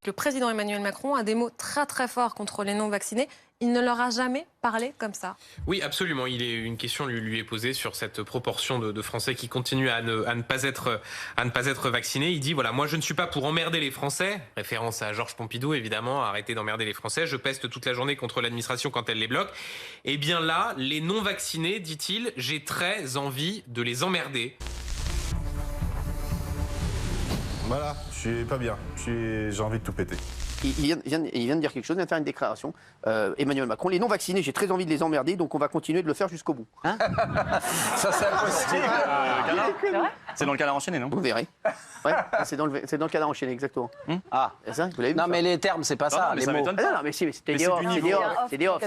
Le président Emmanuel Macron a des mots très très forts contre les non-vaccinés. Il ne leur a jamais parlé comme ça. Oui, absolument. Une question lui est posée sur cette proportion de Français qui continuent à ne pas être vaccinés. Il dit, voilà, moi je ne suis pas pour emmerder les Français. Référence à Georges Pompidou, évidemment, arrêtez d'emmerder les Français. Je peste toute la journée contre l'administration quand elle les bloque. Eh bien là, les non-vaccinés, dit-il, j'ai très envie de les emmerder. Voilà, je suis pas bien. J'ai envie de tout péter. Il vient de dire quelque chose, il vient de faire une déclaration. Emmanuel Macron, les non-vaccinés, j'ai très envie de les emmerder, donc on va continuer de le faire jusqu'au bout. Hein ça, c'est impossible. C'est dans le cadre enchaîné, non? Vous verrez. Ouais, c'est dans le cadre enchaîné, exactement. Ah, c'est ça, vous l'avez vu? non, mais les termes, c'est pas ça, les mots. Ah, non, mais si, mais c'était des off, c'est des off.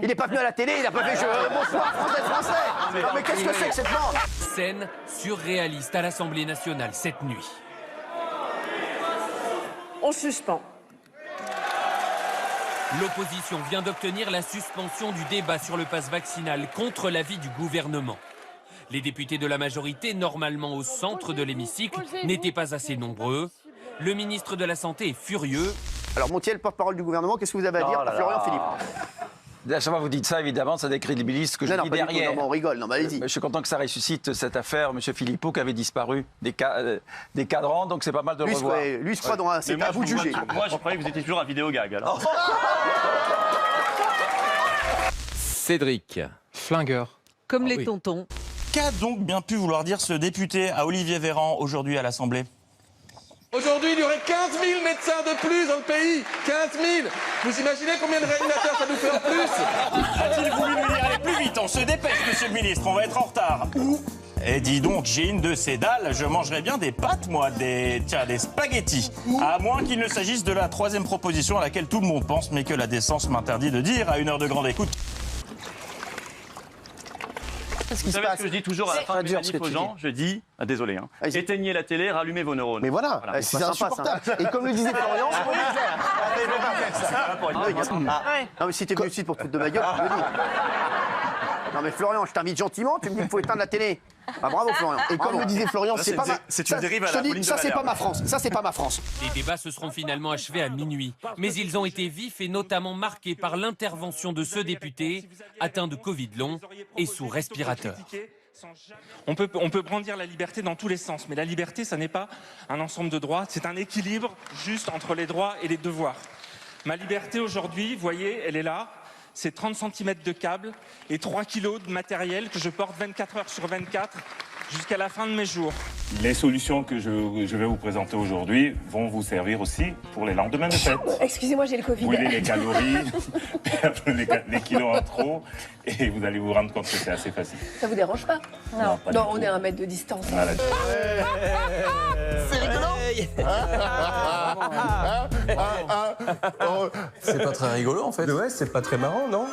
Il n'est pas venu à la télé, il n'a pas fait bonsoir, français. Non, mais qu'est-ce que c'est que cette langue? Scène surréaliste à l'Assemblée nationale cette nuit. On suspend. L'opposition vient d'obtenir la suspension du débat sur le pass vaccinal contre l'avis du gouvernement. Les députés de la majorité, normalement au centre de l'hémicycle, n'étaient pas assez nombreux. Le ministre de la Santé est furieux. Alors, Montiel, porte-parole du gouvernement, qu'est-ce que vous avez à dire à Florian Philippe? À chaque fois que vous dites ça, évidemment, ça décrédibilise ce que je dis derrière. Non, on rigole, non, allez-y. Je suis content que ça ressuscite cette affaire, M. Philippot, qui avait disparu des cadrans, donc c'est pas mal de le revoir. Lui, je crois, c'est à vous de juger. Moi, je croyais que vous étiez toujours un vidéo gag, alors. Cédric, flingueur. Comme les tontons. Qu'a donc bien pu vouloir dire ce député à Olivier Véran aujourd'hui à l'Assemblée? Aujourd'hui, il y aurait 15 000 médecins de plus dans le pays. 15 000. Vous imaginez combien de réanimateurs ça nous fait en plus? A-t-il voulu lui dire allez plus vite? On se dépêche, monsieur le ministre, on va être en retard. Ou, eh dis donc, j'ai une de ces dalles, je mangerais bien des pâtes, moi, des spaghettis. À moins qu'il ne s'agisse de la troisième proposition à laquelle tout le monde pense, mais que la décence m'interdit de dire à une heure de grande écoute. Vous savez ce que je dis toujours à la fin du manif aux gens? Je dis, désolé, hein, éteignez la télé, rallumez vos neurones. Mais voilà, c'est insupportable. Et comme le disait Florian, non mais si t'es venu ici pour te foutre de ma gueule, je le dis. Non mais Florian, je t'invite gentiment, tu me dis qu'il faut éteindre la télé. Ah, bravo Florian. Et comme le disait Florian, c'est pas une dérive à la Pauline de ça c'est Valère. pas ma France. Ça c'est pas ma France. Les débats se seront finalement achevés à minuit, mais ils ont été vifs et notamment marqués par l'intervention de ce député atteint de Covid long et sous respirateur. On peut brandir la liberté dans tous les sens, mais la liberté, ça n'est pas un ensemble de droits, c'est un équilibre juste entre les droits et les devoirs. Ma liberté aujourd'hui, vous voyez, elle est là. C'est 30 cm de câble et 3 kg de matériel que je porte 24 heures sur 24 jusqu'à la fin de mes jours. Les solutions que je vais vous présenter aujourd'hui vont vous servir aussi pour les lendemains de fête. Excusez-moi, j'ai le Covid. Brûler les calories, perdre les kilos en trop, et vous allez vous rendre compte que c'est assez facile. Ça vous dérange pas? Non, Non, on est à 1 mètre de distance. Voilà. C'est rigolant. C'est pas très rigolo en fait. Ouais, c'est pas très marrant, non?